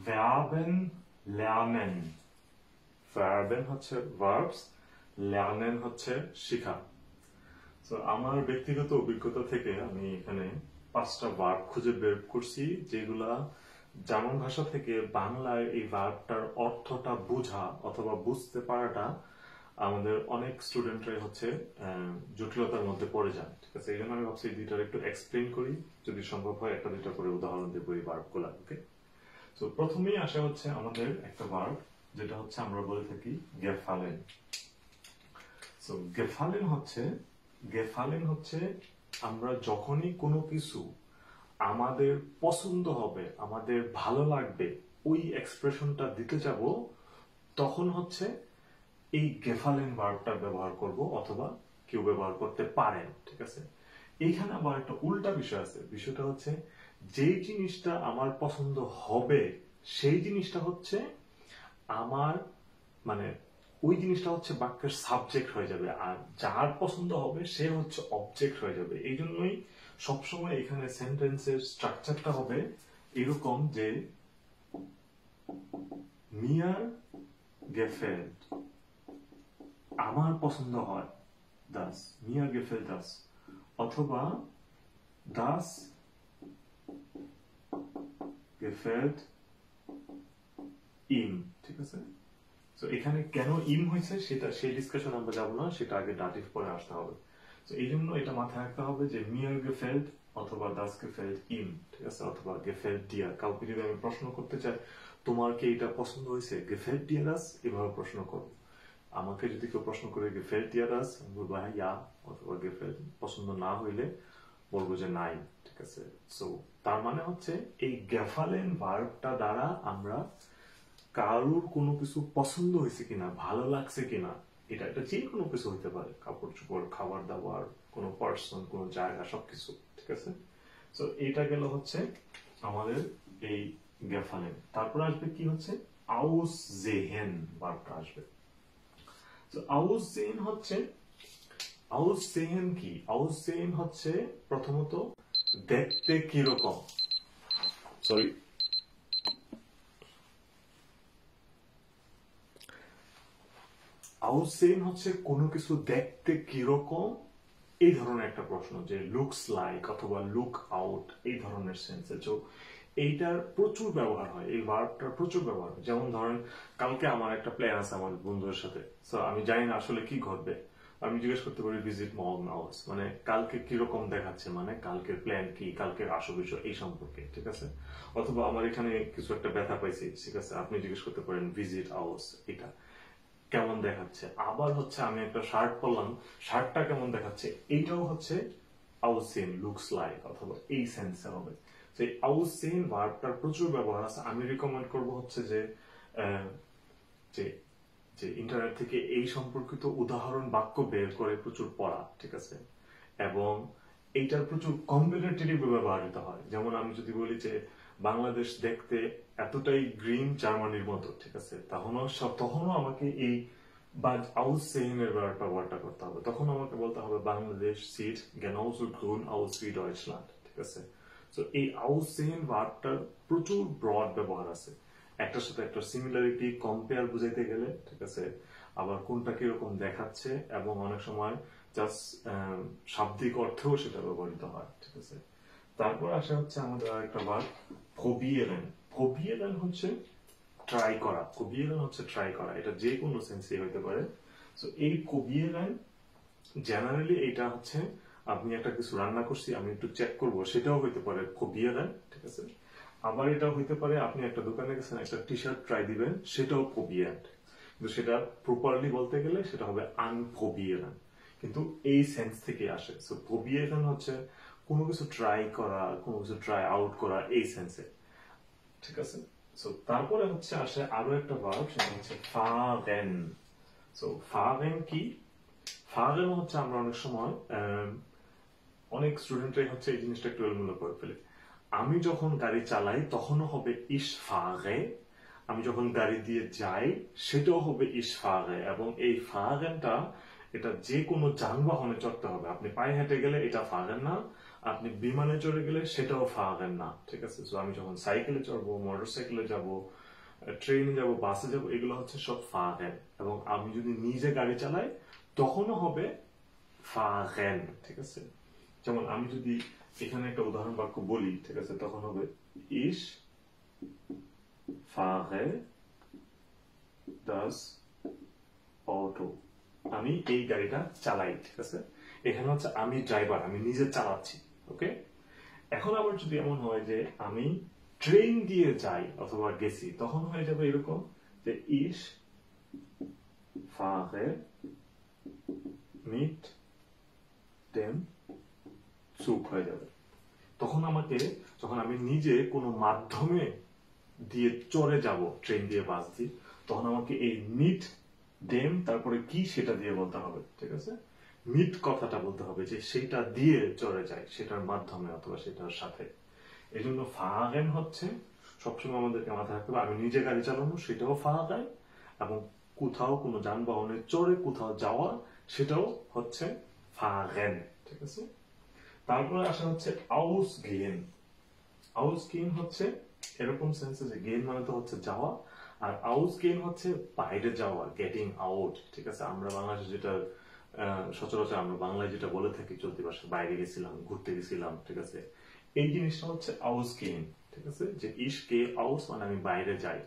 Verben lernen. Verben হচ্ছে verbs, lernen হচ্ছে শেখা। তো আমার ব্যক্তিগত অভিজ্ঞতা থেকে আমি এখানে 5টা ভার্ব খুঁজে বের করছি যেগুলা জার্মান ভাষা থেকে বাংলায় এই ভার্বটার অর্থটা বোঝা অথবা বুঝতে পারাটা আমাদের অনেক স্টুডেন্টরাই হচ্ছে জটিলতার মধ্যে পড়ে যান। ঠিক আছে, এই জন্য আমি ভাবছি দুইটার একটু এক্সপ্লেন করি, যদি সম্ভব হয় একটা দুইটা করে উদাহরণ দেবো এই ভার্বগুলা। ওকে, তো প্রথমেই আসা হচ্ছে আমাদের একটা ভার্ব যেটা হচ্ছে আমরা বলে থাকি gefallen। সো gefallen হচ্ছে আমরা যখনই কোনো কিছু আমাদের পছন্দ হবে, আমাদের ভালো লাগবে, ওই এক্সপ্রেশনটা দিতে যাব, তখন হচ্ছে এই gefallen ভার্বটা ব্যবহার করব অথবা কেউ ব্যবহার করতে পারেন। ঠিক আছে, এইখানে আবার একটা উল্টা বিষয় আছে। বিষয়টা হচ্ছে যেই জিনিসটা আমার পছন্দ হবে সেই জিনিসটা হচ্ছে আমার মানে ওই জিনিসটা হচ্ছে বাক্যের সাবজেক্ট হয়ে যাবে, আর যার পছন্দ হবে সে হচ্ছে অবজেক্ট হয়ে যাবে। এই জন্যই সবসময় এখানে সেন্টেন্সের স্ট্রাকচারটা হবে এরকম যে মিয়ার গেফেল্ট, আমার পছন্দ হয়, দাস মিয়ার গেফেল্ট দাস, অথবা দাস গেফেল্ট ইম। ঠিক আছে, তো এখানে কেন ইম হয়েছে সেটা সেই ডিসকাশন আমরা যাব না, সেটা আগে ডাটিভ পরে আসতে হবে। তো এই জন্য এটা মাথায় রাখতে হবে যে মিয়ার গেফেল্ট অথবা দাস গেফেল্ট ইম। ঠিক আছে, অথবা গেফেল্ট ডিয়ার। কাউকে যদি আমি প্রশ্ন করতে চাই তোমার কি এটা পছন্দ হয়েছে, গেফেল্ট ডিয়ার দাস, এভাবে প্রশ্ন করবো। আমাকে যদি কেউ প্রশ্ন করে গেফেল্ট ডিয়ার দাস, আমি বলবো হ্যাঁ ইয়া, অথবা গেফেল্ট পছন্দ না হইলে বলবো যে নাই। ঠিক আছে, সো তার মানে হচ্ছে এই গেফালেন ভার্বটা দ্বারা আমরা কারোর কোনো কিছু পছন্দ হয়েছে কিনা, ভালো লাগছে কিনা, এটা যে কোনো কিছু হইতে পারে, কাপড় চোপড়, খাবার দাবার, কোনো পার্সন, কোনো জায়গা, সবকিছু। ঠিক আছে, তো এটা গেল হচ্ছে আমাদের এই গেফালেন। তারপর আসবে কি হচ্ছে aussehen ভার্বটা আসবে। তো aussehen কি? aussehen হচ্ছে প্রথমত দেখতে কিরকম, সরি aussehen হচ্ছে কোনো কিছু দেখতে কিরকম, এই ধরনের একটা প্রশ্ন, যে লুকস লাইক অথবা লুক আউট, এই ধরনের সেন্সে। তো এইটার প্রচুর ব্যবহার হয়, এই ভার্বটার প্রচুর ব্যবহার হয়। যেমন ধরেন কালকে আমার একটা প্ল্যান আছে আমার বন্ধুদের সাথে, তো আমি জানি না আসলে কি ঘটবে, আমি জিজ্ঞেস করতে পারি ভিজিট মর্ন হাউস, মানে কালকে কিরকম দেখাচ্ছে, মানে কালকের প্ল্যান কি, কালকের আসল বিষয় এই সম্পর্কে। ঠিক আছে, অথবা আমার এখানে কিছু একটা ব্যথা পাইছি, ঠিক আছে, আপনি জিজ্ঞেস করতে পারেন ভিজিট হাউস, এটা কেমন দেখাচ্ছে। আবার হচ্ছে আমি একটা শার্ট পরলাম, শার্টটা কেমন দেখাচ্ছে, এইটাও হচ্ছে aussehen, looks like, অথবা এই সেন্সে হবে। তো এই aussehen ভার্বটার প্রচুর ব্যবহার আছে। আমি রিকমেন্ড করব হচ্ছে যে যে যে ইন্টারনেট থেকে এই সম্পর্কিত উদাহরণ বাক্য বের করে প্রচুর পড়া। ঠিক আছে, এবং এইটার প্রচুর কম্পারেটিভ ব্যবহৃত হয়। যেমন আমি যদি বলি যে বাংলাদেশ দেখতে এতটাই গ্রিন জার্মানির মতো, ঠিক আছে, তখনও আমাকে এই aussehen এর ব্যবহারটা করতে হবে। তখন আমাকে বলতে হবে Bangladesh sieht genauso grün aus wie Deutschland। ঠিক আছে, তো এই aussehen ভার্বটার প্রচুর ব্রড ব্যবহার আছে, একটার সাথে একটা সিমিলারিটি, কম্পেয়ার বুঝাইতে গেলে। ঠিক আছে, আবার কোনটা কিরকম দেখাচ্ছে, এবং অনেক সময় জাস্ট শাব্দিক অর্থেও সেটা ব্যবহৃত হয়। ঠিক আছে, তারপর আসা হচ্ছে আমাদের আরেকটা ভার্ব probieren। probieren হচ্ছে ট্রাই করা, probieren হচ্ছে ট্রাই করা, এটা যে কোনো সেন্সে হইতে পারে। সো এই probieren জেনারেলি এটা হচ্ছে আপনি একটা কিছু রান্না করছি, আমি একটু চেক করব, সেটাও হইতে পারে probieren। ঠিক আছে, আবার এটাও হইতে পারে আপনি একটা দোকানে গেছেন, একটা টি শার্ট ট্রাই দিবেন, সেটাও probieren, কিন্তু সেটা প্রপারলি বলতে গেলে সেটা হবে unprobieren, কিন্তু এই সেন্স থেকে আসে। সো probieren হচ্ছে কোনো কিছু ট্রাই করা, কোনো কিছু ট্রাই আউট করা, এই সেন্সে। ঠিক আছে, সো তারপরে হচ্ছে আসে আরো একটা ভার্ব, সেটা হচ্ছে fahren। সো fahren কি? fahren হচ্ছে আমরা অনেক সময় অনেক স্টুডেন্টরাই হচ্ছে এই জিনিসটা একটু এলোমেলো করে ফেলে। আমি যখন গাড়ি চালাই তখনও হবে ich fahre, আমি যখন গাড়ি দিয়ে যাই সেটাও হবে ich fahre, এবং এই ফাহরেনটা এটা যে কোনো যানবাহনে চড়তে হবে। আপনি পায়ে হেঁটে গেলে এটা fahren না, আপনি বিমানে চড়ে গেলে সেটাও ফাগেন না, ঠিক আছে? সো আমি যখন সাইকেলে চড়বো, মোটরসাইকেলে যাব, ট্রেনে যাব, বাসে যাব, এগুলো হচ্ছে সব ফাগেন। এবং আমি যদি নিজে গাড়ি চালাই তখনও হবে ফাগেন, ঠিক আছে? যেমন আমি যদি এখানে একটা উদাহরণ বাক্য বলি, ঠিক আছে, তখন হবে ইস ফাগে das Auto, আমি এই গাড়িটা চালাই, ঠিক আছে? এখানে হচ্ছে আমি ড্রাইভার, আমি নিজে চালাচ্ছি, ওকে? এখন আবার যদি এমন হয় যে আমি ট্রেন দিয়ে যাই অথবা গেছি, তখন হয়ে যাবে এরকম যে ich fahre mit dem Zug হয়ে যাবে। তখন আমাকে, যখন আমি নিজে কোনো মাধ্যমে দিয়ে চড়ে যাব, ট্রেন দিয়ে, বাস দিয়ে, তখন আমাকে এই মিট দেম তারপরে কি সেটা দিয়ে বলতে হবে, ঠিক আছে? মিট কথাটা বলতে হবে যে সেটা দিয়ে চড়ে যায়, সেটার মাধ্যমে অথবা সেটার সাথে। এই জন্য ফাগেন হচ্ছে সবসময় আমাদেরকে মাথায় রাখতে হবে, আমি নিজে গাড়ি চালানো সেটাও ফাগেন, এবং কোথাও কোনো যানবাহনে চড়ে কোথাও যাওয়া সেটাও হচ্ছে ফাগেন, ঠিক আছে? তারপরে আসা হচ্ছে আউসগেন। আউসগেন হচ্ছে এরকম সেন্সে যে গেন মানে তো হচ্ছে যাওয়া, আর আউসগেন হচ্ছে বাইরে যাওয়া, গেটিং আউট, ঠিক আছে? আমরা বাংলাদেশে যেটা সচরাচর আমরা বাংলায় যেটা বলে থাকি চলতি ভাষায়, বাইরে গেছিলাম, ঘুরতে গেছিলাম, ঠিক আছে? এই জিনিসটা হচ্ছে আউসগেন, ঠিক আছে? যে ইস গে আউস মানে আমি বাইরে যাই।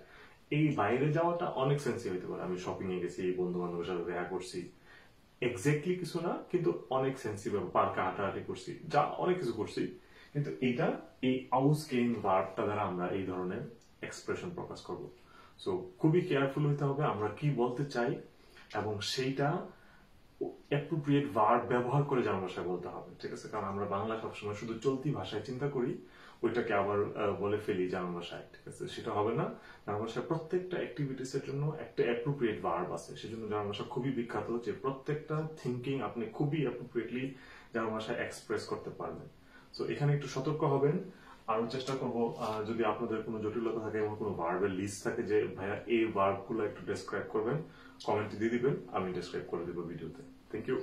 এই বাইরে যাওয়াটা অনেক সেন্সি হইতে পারে, আমি শপিং এ গেছি, বন্ধু বান্ধবের সাথে দেখা করছি, এক্স্যাক্টলি কিছু না, কিন্তু অনেক সেন্সিবল, পার্কে হাঁটাহাঁটি করছি, যা অনেক কিছু করছি, কিন্তু এটা এই আউসগেইন ভার্বটা দ্বারা আমরা এই ধরনের এক্সপ্রেশন প্রকাশ করব। সো খুবই কেয়ারফুল হইতে হবে আমরা কি বলতে চাই, এবং সেইটা অ্যাপ্রোপ্রিয়েট ভার্ব ব্যবহার করে জার্মান ভাষায় বলতে হবে, ঠিক আছে? কারণ আমরা বাংলা সবসময় শুধু চলতি ভাষায় চিন্তা করি, ওইটাকে আবার বলে ফেলি জার্মান ভাষায়, ঠিক আছে? সেটা হবে না। জার্মান ভাষায় প্রত্যেকটা অ্যাক্টিভিটিস এর জন্য একটা অ্যাপ্রোপ্রিয়েট ভার্ব আছে, সেজন্য জার্মান ভাষা খুবই বিখ্যাত যে প্রত্যেকটা থিঙ্কিং আপনি খুবই অ্যাপ্রোপ্রিয়েটলি জার্মান ভাষায় এক্সপ্রেস করতে পারবেন। সো এখানে একটু সতর্ক হবেন। আরো চেষ্টা করব, যদি আপনাদের কোনো জটিলতা থাকে, এমন কোনো ভার্বের লিস্ট থাকে যে ভাইয়া এই ভার্ব গুলো একটু ডেসক্রাইব করবেন, কমেন্টে দিয়ে দিবেন, আমি ডেসক্রাইব করে দেবো ভিডিওতে। Thank you.